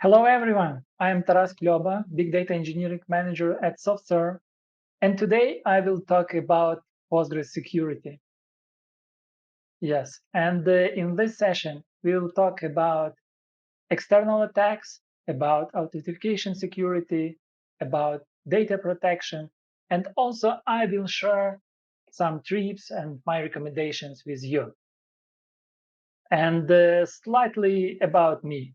Hello, everyone. I am Taras Kloba, Big Data Engineering Manager at SoftServe, and today I will talk about Postgres security. Yes, and in this session, we will talk about external attacks, about authentication security, about data protection, and also I will share some tips and my recommendations with you. And slightly about me.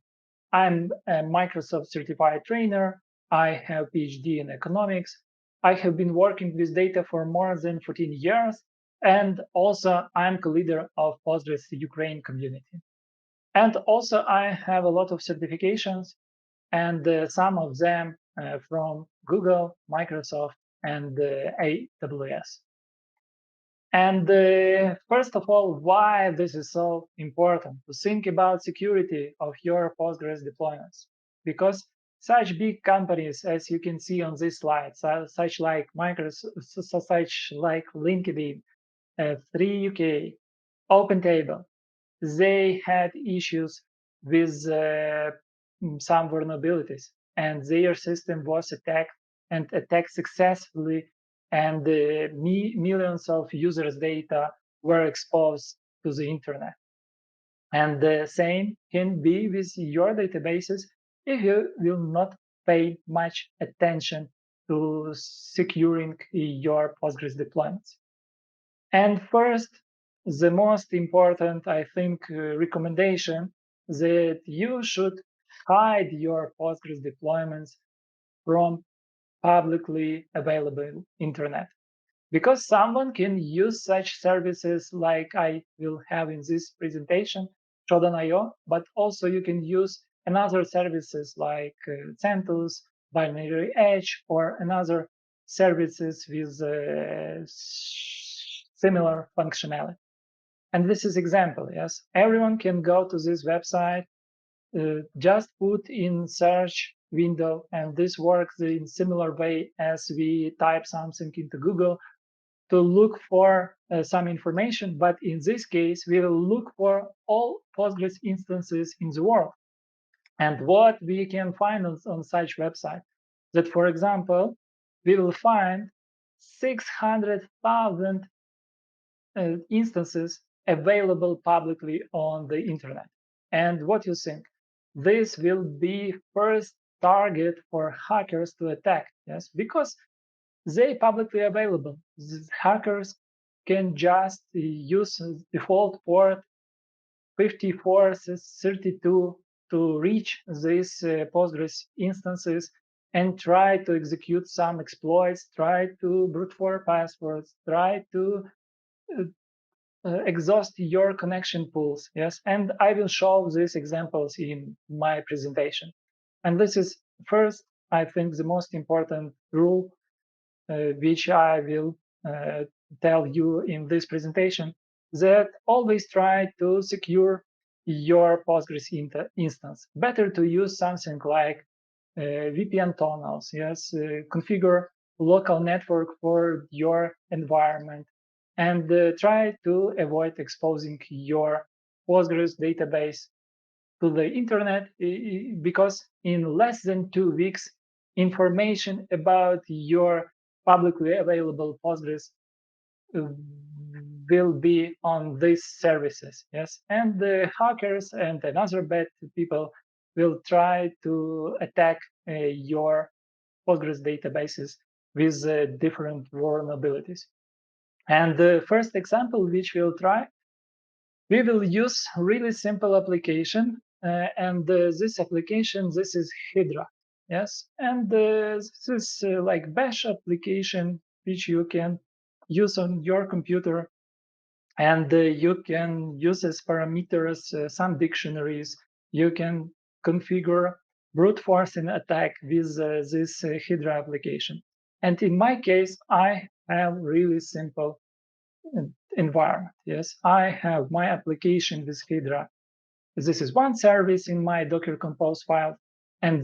I'm a Microsoft certified trainer. I have PhD in economics. I have been working with data for more than 14 years. And also I'm co-leader of Postgres Ukraine community. And also I have a lot of certifications and some of them from Google, Microsoft, and AWS. And first of all, why this is so important to think about security of your Postgres deployments? Because such big companies, as you can see on this slide, such like Microsoft, such like LinkedIn, 3UK, OpenTable, they had issues with some vulnerabilities, and their system was attacked and attacked successfully, and millions of users' data were exposed to the internet. And the same can be with your databases if you will not pay much attention to securing your Postgres deployments. And first, the most important, I think, recommendation that you should hide your Postgres deployments from publicly available internet. Because someone can use such services like I will have in this presentation, Shodan.io, but also you can use another services like CentOS, Binary Edge, or another services with similar functionality. And this is example, yes. Everyone can go to this website, just put in search window, and this works in similar way as we type something into Google to look for some information. But in this case, we will look for all Postgres instances in the world. And what we can find on such website, that, for example, we will find 600,000 instances available publicly on the internet. And what you think? This will be first target for hackers to attack, yes, because they publicly available. These hackers can just use default port 5432 to reach these Postgres instances and try to execute some exploits, try to brute force passwords, try to exhaust your connection pools. Yes, and I will show these examples in my presentation. And this is first, I think, the most important rule which I will tell you in this presentation, that always try to secure your Postgres instance. Better to use something like VPN tunnels, yes, configure local network for your environment, and try to avoid exposing your Postgres database to the internet, because in less than 2 weeks, information about your publicly available Postgres will be on these services. Yes, and the hackers and another bad people will try to attack your Postgres databases with different vulnerabilities. And the first example which we'll try, we will use really simple application, and this application, this is Hydra, yes, and this is like Bash application which you can use on your computer, and you can use as parameters some dictionaries. You can configure brute force and attack with this Hydra application. And in my case, I have really simple environment. Yes, I have my application with Hydra. This is one service in my Docker Compose file. And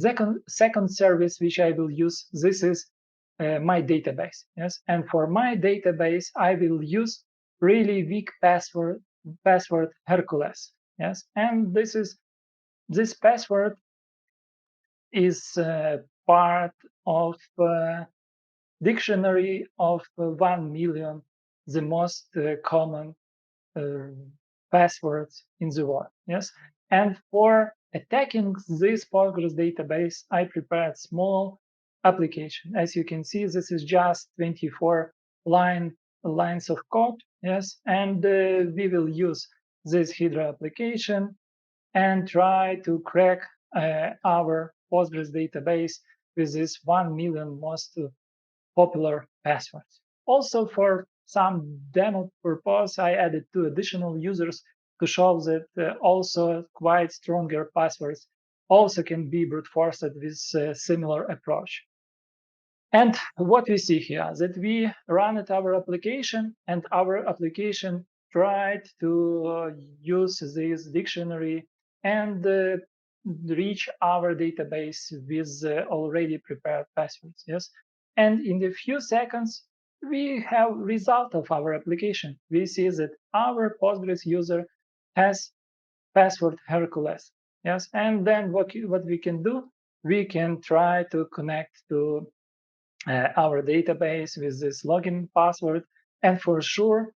second service which I will use, this is my database. Yes, and for my database, I will use really weak password Hercules. Yes, and this password is part of dictionary of 1 million, the most common passwords in the world. Yes, and for attacking this Postgres database, I prepared small application. As you can see, this is just 24 lines of code. Yes, and we will use this Hydra application and try to crack our Postgres database with this 1 million most popular passwords. Also, for some demo purpose, I added 2 additional users to show that also quite stronger passwords also can be brute forced with a similar approach. And what we see here that we run at our application, and our application tried to use this dictionary and reach our database with already prepared passwords. Yes, and in a few seconds we have result of our application. We see that our Postgres user has password Hercules. Yes, and then what we can do, we can try to connect to our database with this login password, and for sure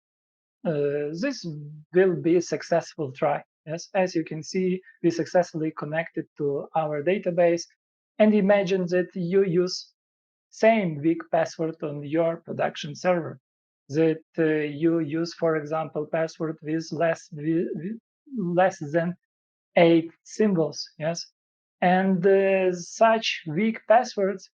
this will be a successful try. Yes, as you can see, we successfully connected to our database, and imagine that you use same weak password on your production server, that you use, for example, password with less than 8 symbols. Yes, and such weak passwords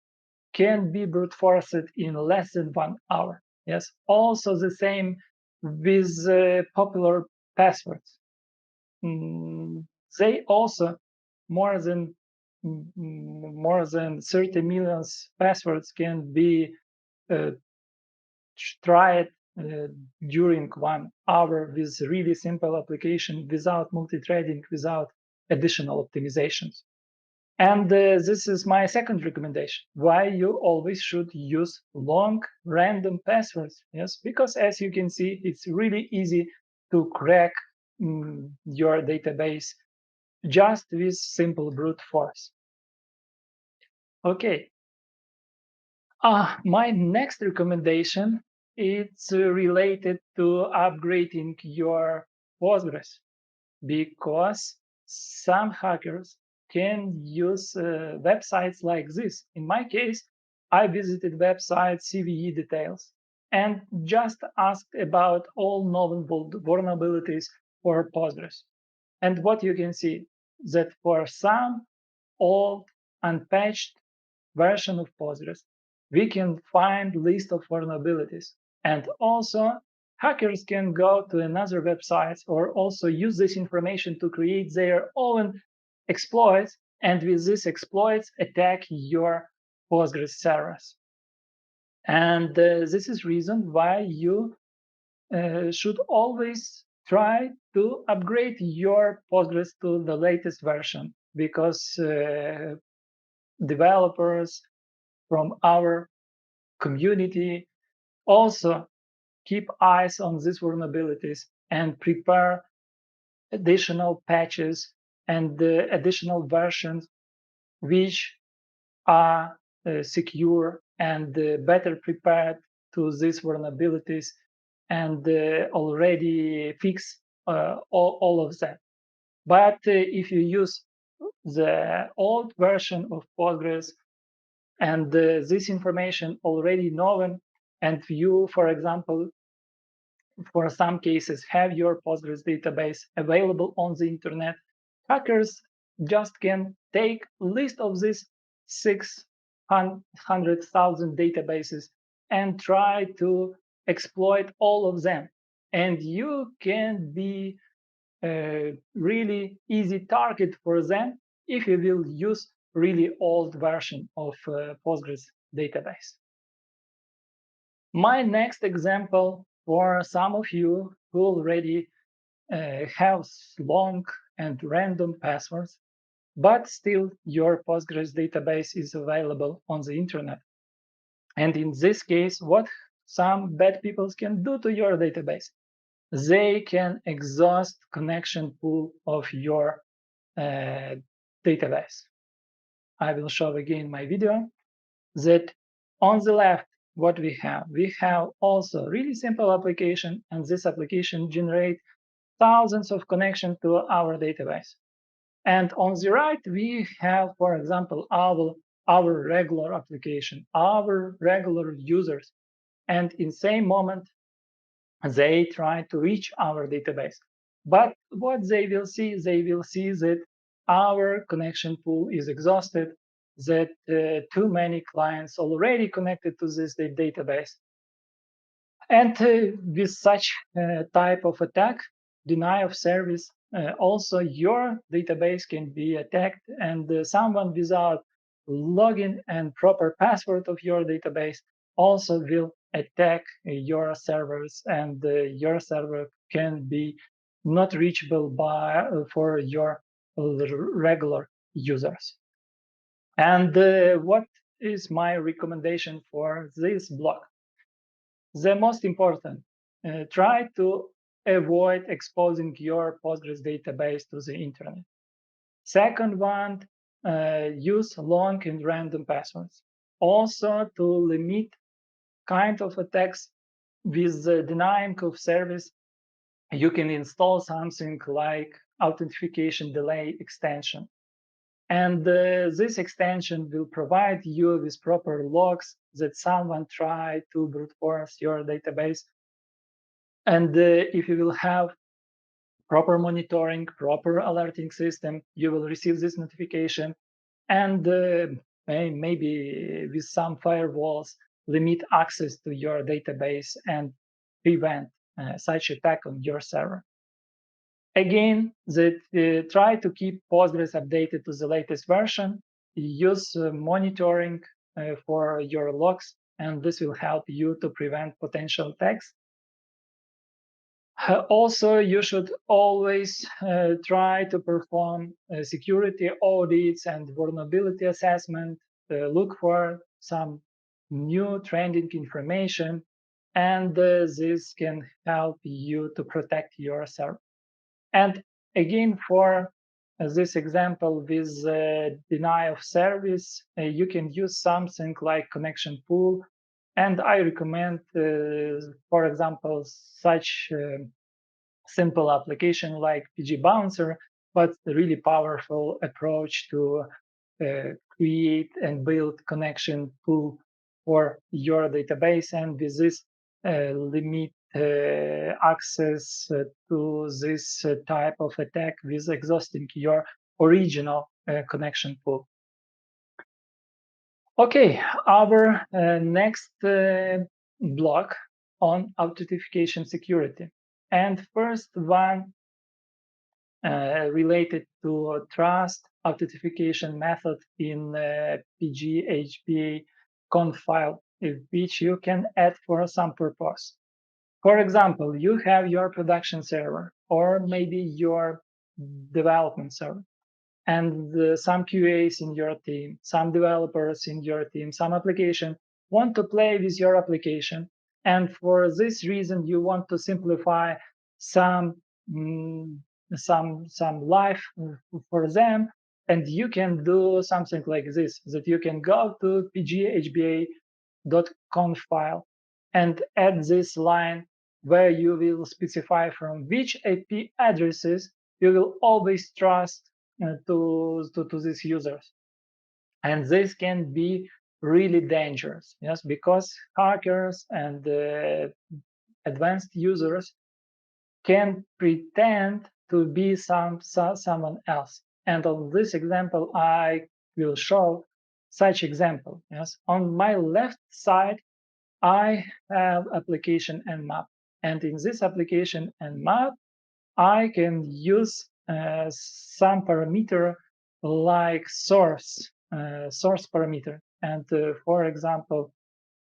can be brute forced in less than 1 hour. Yes. Also the same with popular passwords. They also more than more than 30 million passwords can be uh, tried during 1 hour with really simple application without multi-threading, without additional optimizations. And this is my second recommendation, why you always should use long random passwords. Yes, because as you can see, it's really easy to crack your database just with simple brute force. Okay, my next recommendation is related to upgrading your Postgres, because some hackers can use websites like this. In my case, I visited website CVE details and just asked about all known vulnerabilities for Postgres. And what you can see, that for some old unpatched version of Postgres, we can find list of vulnerabilities. And also, hackers can go to another website or also use this information to create their own exploits, and with these exploits attack your Postgres servers. And this is reason why you should always try to upgrade your Postgres to the latest version, because developers from our community also keep eyes on these vulnerabilities and prepare additional patches and additional versions which are secure and better prepared to these vulnerabilities, and already fix all of them. But if you use the old version of Postgres and this information already known, and you, for example, for some cases, have your Postgres database available on the internet, hackers just can take list of these 600,000 databases and try to exploit all of them. And you can be a really easy target for them if you will use really old version of Postgres database. My next example for some of you who already have long and random passwords, but still your Postgres database is available on the internet. And in this case, what some bad people can do to your database, they can exhaust connection pool of your database. I will show again my video, that on the left, what we have also really simple application, and this application generates thousands of connections to our database. And on the right, we have, for example, our regular application, our regular users. And in same moment, they try to reach our database. But what they will see that our connection pool is exhausted, that too many clients already connected to this database. And with such type of attack, denial of service, also your database can be attacked, and someone without login and proper password of your database also will attack your servers, and your server can be not reachable by for your regular users. And what is my recommendation for this block? The most important, try to avoid exposing your Postgres database to the internet. Second one, use long and random passwords. Also to limit kind of attacks with the denying of service, you can install something like authentication delay extension. And this extension will provide you with proper logs that someone tried to brute force your database. And if you will have proper monitoring, proper alerting system, you will receive this notification. And maybe with some firewalls, limit access to your database and prevent such attack on your server. Again, try to keep Postgres updated to the latest version. Use monitoring for your logs, and this will help you to prevent potential attacks. Also, you should always try to perform security audits and vulnerability assessment, look for some new trending information, and this can help you to protect your server. And again, for this example with denial of service, you can use something like connection pool. And I recommend, for example, such simple application like PG Bouncer, but a really powerful approach to create and build connection pool for your database. And with this, limit access to this type of attack with exhausting your original connection pool. Okay, our next block on authentication security. And first one related to trust authentication method in PGHBA conf file, which you can add for some purpose. For example, you have your production server or maybe your development server, and some QAs in your team, some developers in your team, some application want to play with your application. And for this reason, you want to simplify some life for them. And you can do something like this, that you can go to pghba.conf file and add this line where you will specify from which IP addresses you will always trust to these users. And this can be really dangerous, yes, because hackers and advanced users can pretend to be someone else. And on this example, I will show such example. Yes, on my left side, I have application Nmap, and in this application Nmap, I can use some parameter like source parameter. And for example,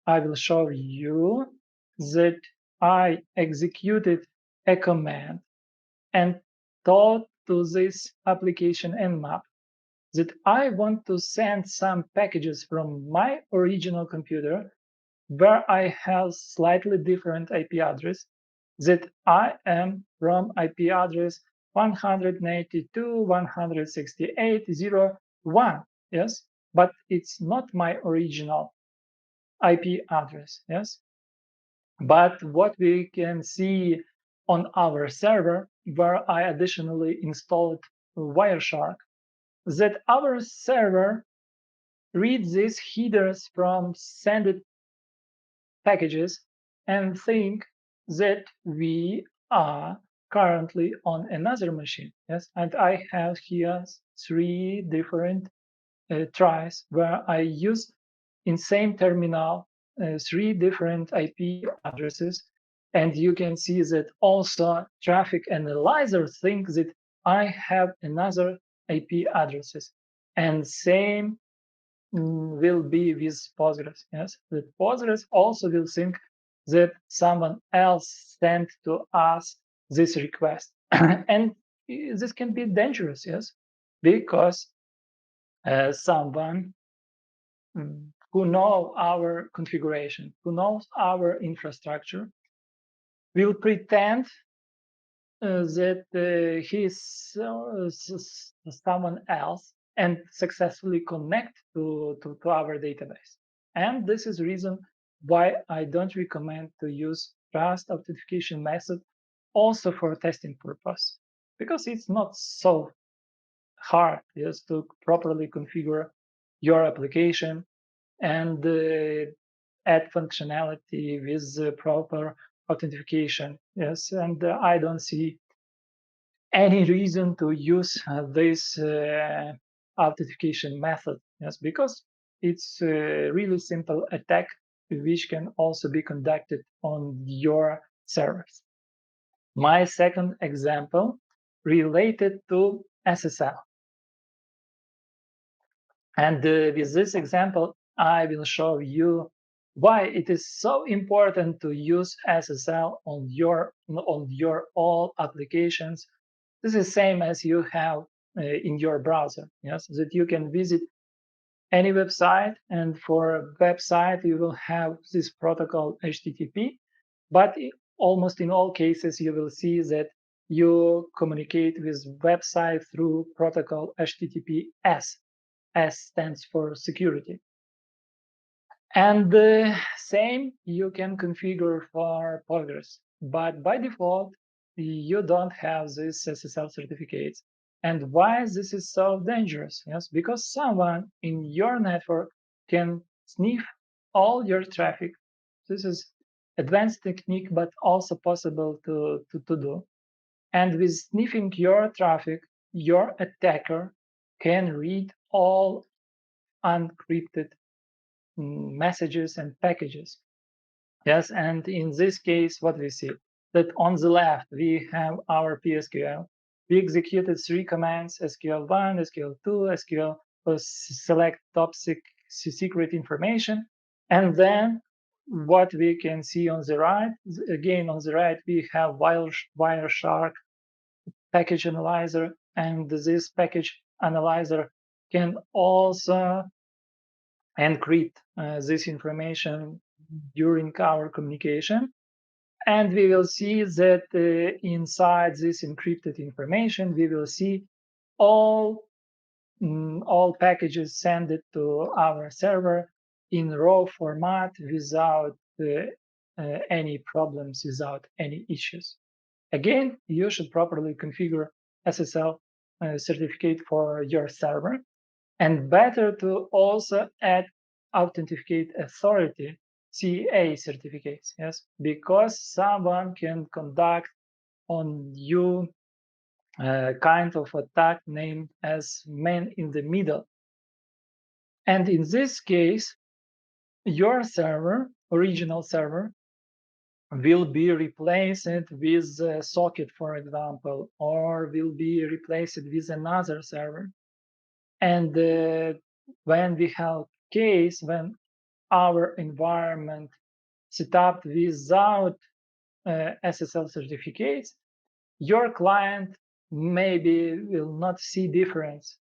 I will show you that I executed a command and told to this application Nmap that I want to send some packages from my original computer where I have slightly different IP address, that I am from IP address 192.168.0.1, yes? but it's not my original IP address, yes? But what we can see on our server, where I additionally installed Wireshark, that our server reads these headers from sended packages and think that we are currently on another machine. Yes, and I have here 3 different tries where I use in same terminal 3 different IP addresses, and you can see that also traffic analyzer thinks that I have another IP addresses, and same will be with Postgres. Yes, that Postgres also will think that someone else sent to us this request, and this can be dangerous. Yes, because someone who know our configuration, who knows our infrastructure, will pretend that he is someone else and successfully connect to our database. And this is the reason why I don't recommend to use trust authentication method also for testing purpose, because it's not so hard just to properly configure your application and add functionality with proper authentication. Yes, and I don't see any reason to use this authentication method. Yes, because it's a really simple attack which can also be conducted on your servers. My second example related to SSL. And with this example, I will show you why it is so important to use SSL on your all applications. This is same as you have in your browser. Yes, that you can visit any website, and for a website you will have this protocol HTTP, but almost in all cases you will see that you communicate with website through protocol HTTPS. S stands for security. And the same you can configure for Postgres, but by default, you don't have this SSL certificates. And why this is so dangerous? Yes, because someone in your network can sniff all your traffic. This is advanced technique, but also possible to do. And with sniffing your traffic, your attacker can read all encrypted messages and packages. Yes, and in this case, what we see that on the left we have our PSQL. We executed 3 commands: SQL1, SQL2, SQL select top secret information, and then what we can see on the right, again on the right we have Wireshark package analyzer, and this package analyzer can also encrypt this information during our communication. And we will see that inside this encrypted information, we will see all packages sent to our server in raw format without any problems, without any issues. Again, you should properly configure SSL certificate for your server, and better to also add authenticate authority CA certificates. Yes, because someone can conduct on you kind of attack named as man in the middle. And in this case, your server, original server, will be replaced with a socket, for example, or will be replaced with another server. And when we have case when our environment set up without SSL certificates, your client maybe will not see difference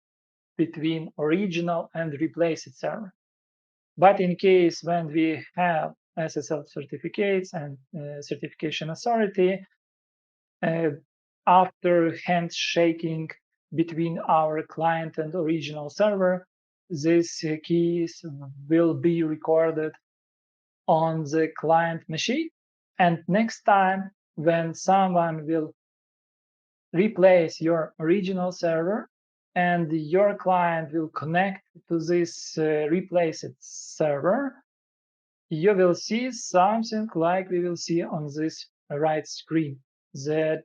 between original and replaced server. But in case when we have SSL certificates and certification authority, after handshaking between our client and original server, these keys will be recorded on the client machine. And next time when someone will replace your original server and your client will connect to this replaced server, you will see something like we will see on this right screen, that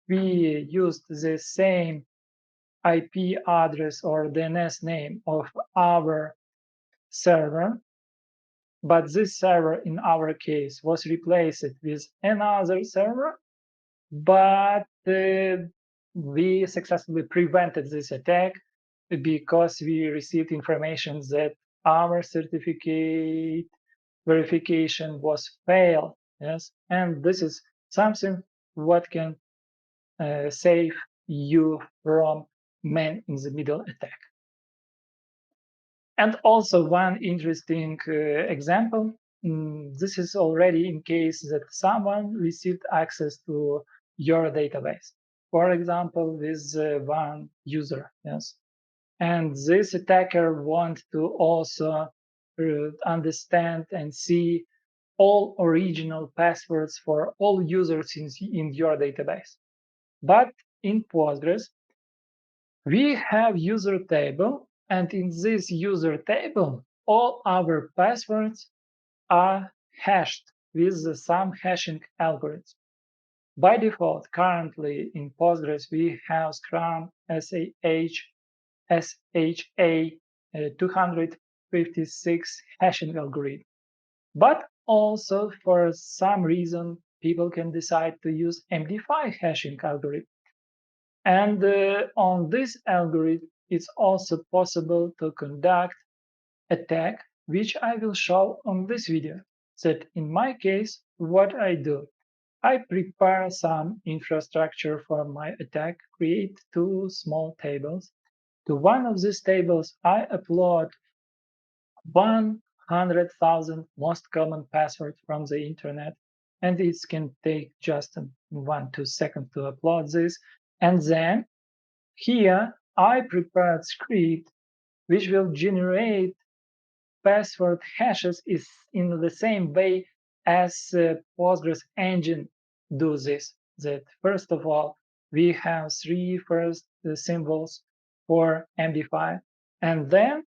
we used the same IP address or DNS name of our server, but this server in our case was replaced with another server, but we successfully prevented this attack because we received information that our certificate verification was failed. Yes, and this is something what can save you from man-in-the-middle attack. And also one interesting example, this is already in case that someone received access to your database, for example, with one user, yes. And this attacker wants to also understand and see all original passwords for all users in your database. But in Postgres, we have user table, and in this user table, all our passwords are hashed with some hashing algorithm. By default, currently in Postgres, we have Scrum SHA-256 hashing algorithm. But also, for some reason, people can decide to use MD5 hashing algorithm. And on this algorithm, it's also possible to conduct attack, which I will show on this video. That in my case, what I do, I prepare some infrastructure for my attack, create two small tables. To one of these tables, I upload 100,000 most common passwords from the internet, and it can take just 1-2 seconds to upload this. And then here I prepared script which will generate password hashes is in the same way as Postgres engine do this. That first of all, we have three first symbols for MD5, and then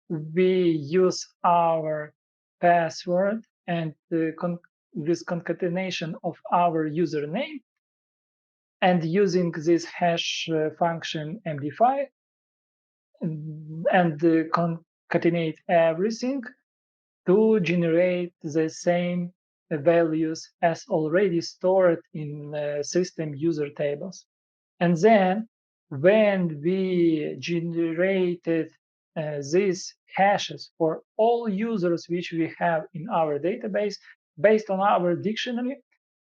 we use our password and with concatenation of our username, and using this hash function MD5 and concatenate everything to generate the same values as already stored in system user tables. And then when we generated these hashes for all users which we have in our database based on our dictionary,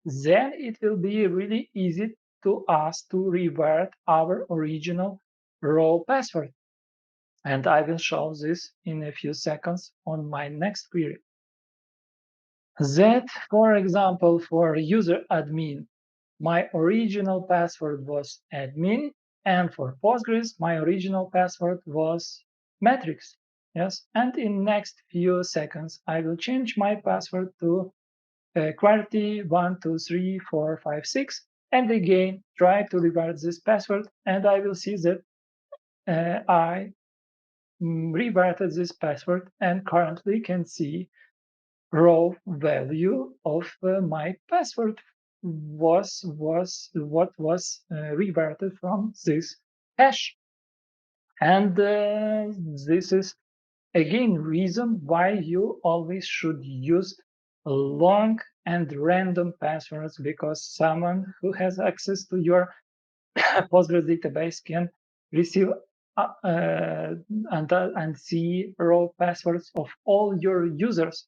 then it will be really easy to us to revert our original raw password. And I will show this in a few seconds on my next query. That, for example, for user admin, my original password was admin, and for Postgres, my original password was matrix. Yes, and in next few seconds, I will change my password to QWERTY 123456, and again try to revert this password, and I will see that I reverted this password and currently can see raw value of my password was what was reverted from this hash. And this is again reason why you always should use long and random passwords, because someone who has access to your Postgres database can receive and see raw passwords of all your users.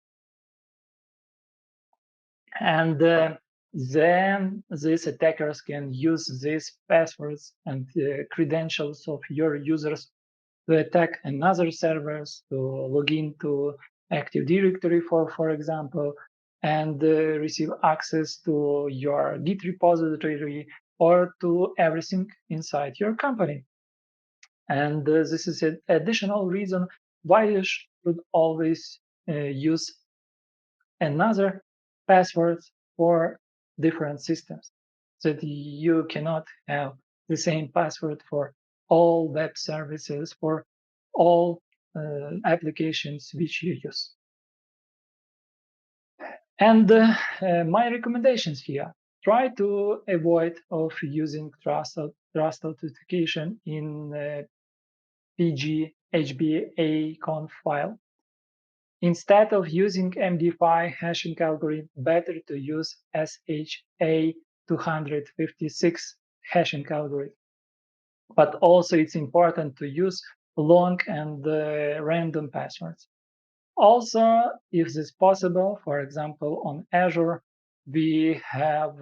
And then these attackers can use these passwords and credentials of your users to attack another servers, to log into Active Directory, for example, and receive access to your Git repository or to everything inside your company. And this is an additional reason why you should always use another password for different systems, so that you cannot have the same password for all web services, for all applications which you use. And my recommendations here: try to avoid of using trust authentication in PG HBA conf file. Instead of using MD5 hashing algorithm, better to use SHA-256 hashing algorithm. But also it's important to use long and random passwords. Also, if this is possible, for example, on Azure, we have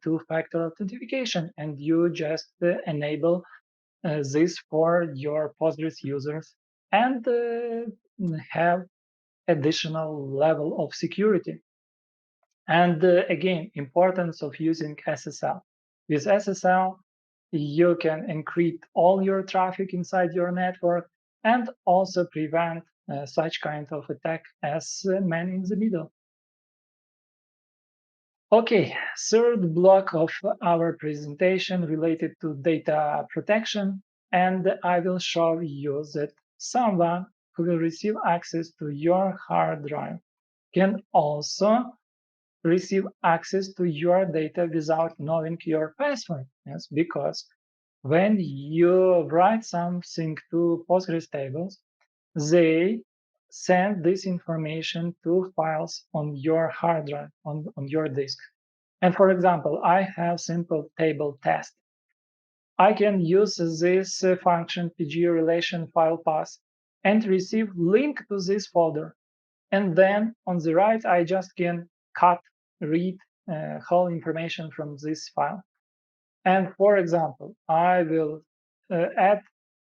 two-factor authentication, and you just enable this for your Postgres users and have additional level of security. And again, importance of using SSL. With SSL, you can encrypt all your traffic inside your network and also prevent such kind of attack as man in the middle. Okay, third block of our presentation related to data protection, and I will show you that someone who will receive access to your hard drive can also receive access to your data without knowing your password. Yes, because when you write something to Postgres tables, they send this information to files on your hard drive, on your disk. And for example, I have simple table test. I can use this function pg relation file path and receive link to this folder. And then on the right, I just can read whole information from this file. And for example, I will add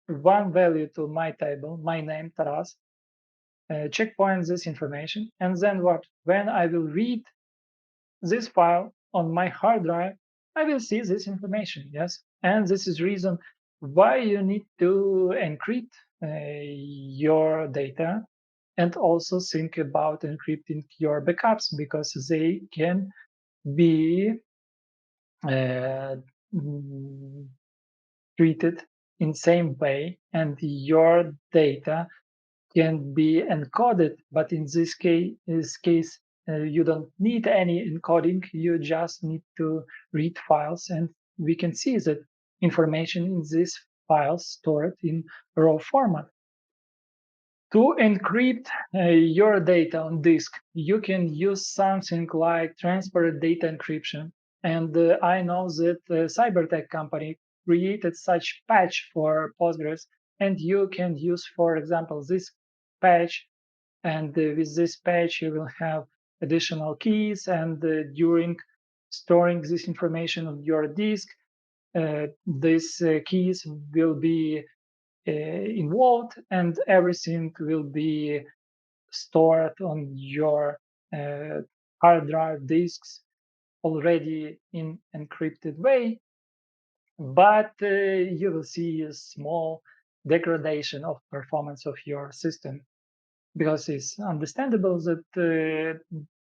one value to my table, my name, Taras, checkpoint this information, and then what? When I will read this file on my hard drive, I will see this information, yes? And this is reason why you need to encrypt your data and also think about encrypting your backups, because they can be uh, treated in same way, and your data can be encoded. But in this case, you don't need any encoding. You just need to read files, and we can see that information in these files stored in raw format. To encrypt your data on disk, you can use something like transparent data encryption. And I know that cybertech company created such patch for Postgres, and you can use, for example, this patch. And with this patch, you will have additional keys. And during storing this information on your disk, these keys will be involved, and everything will be stored on your hard drive disks already in encrypted way. But you will see a small degradation of performance of your system, because it's understandable that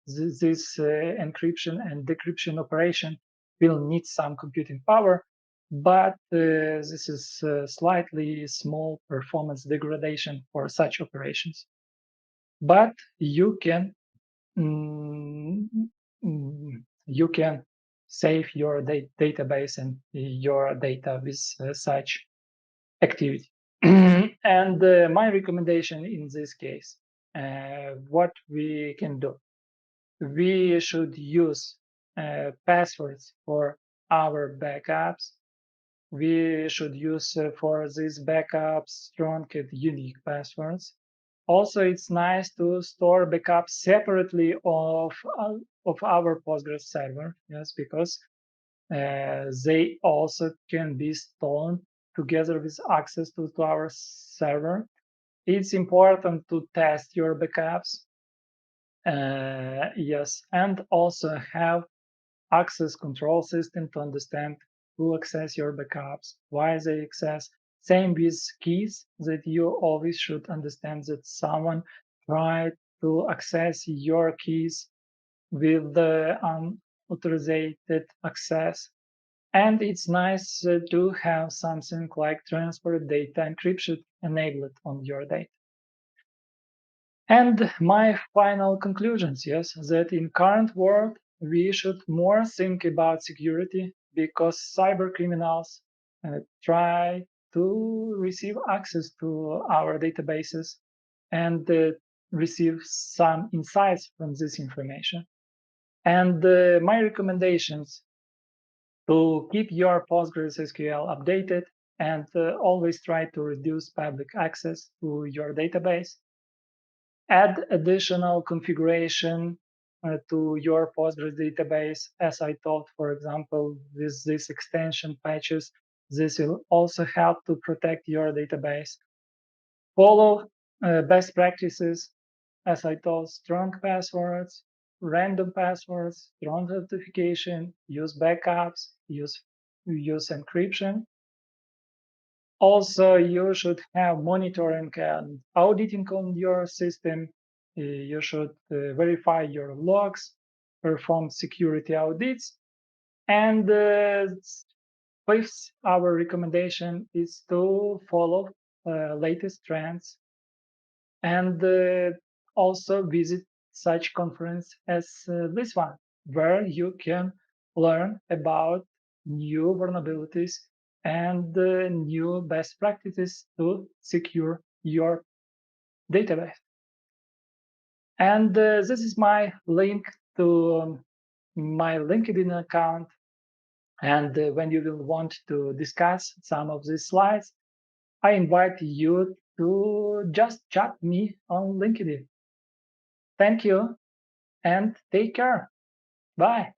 this encryption and decryption operation will need some computing power, but this is slightly small performance degradation for such operations. But you can you can save your database and your data with such activity. And my recommendation in this case, what we can do, we should use passwords for our backups. We should use for these backups strong and unique passwords. Also, it's nice to store backups separately of our Postgres server, yes, because they also can be stolen together with access to our server. It's important to test your backups, yes, and also have access control system to understand who access your backups, why they access, Same with keys, that you always should understand that someone tried to access your keys with the unauthorized access. And it's nice to have something like transfer data encryption enabled on your data. And my final conclusions, yes, that in current world, we should more think about security because cyber criminals try to receive access to our databases and receive some insights from this information. And my recommendations to keep your PostgreSQL updated and always try to reduce public access to your database. Add additional configuration to your Postgres database, as I told, for example, with this extension patches. This will also help to protect your database. Follow best practices, as I told, strong passwords, random passwords, strong authentication, use backups, use encryption. Also, you should have monitoring and auditing on your system. You should verify your logs, perform security audits. And fifth, our recommendation is to follow latest trends and also visit such conference as this one, where you can learn about new vulnerabilities and new best practices to secure your database. And this is my link to my LinkedIn account. And when you will want to discuss some of these slides, I invite you to just chat me on LinkedIn. Thank you and take care. Bye.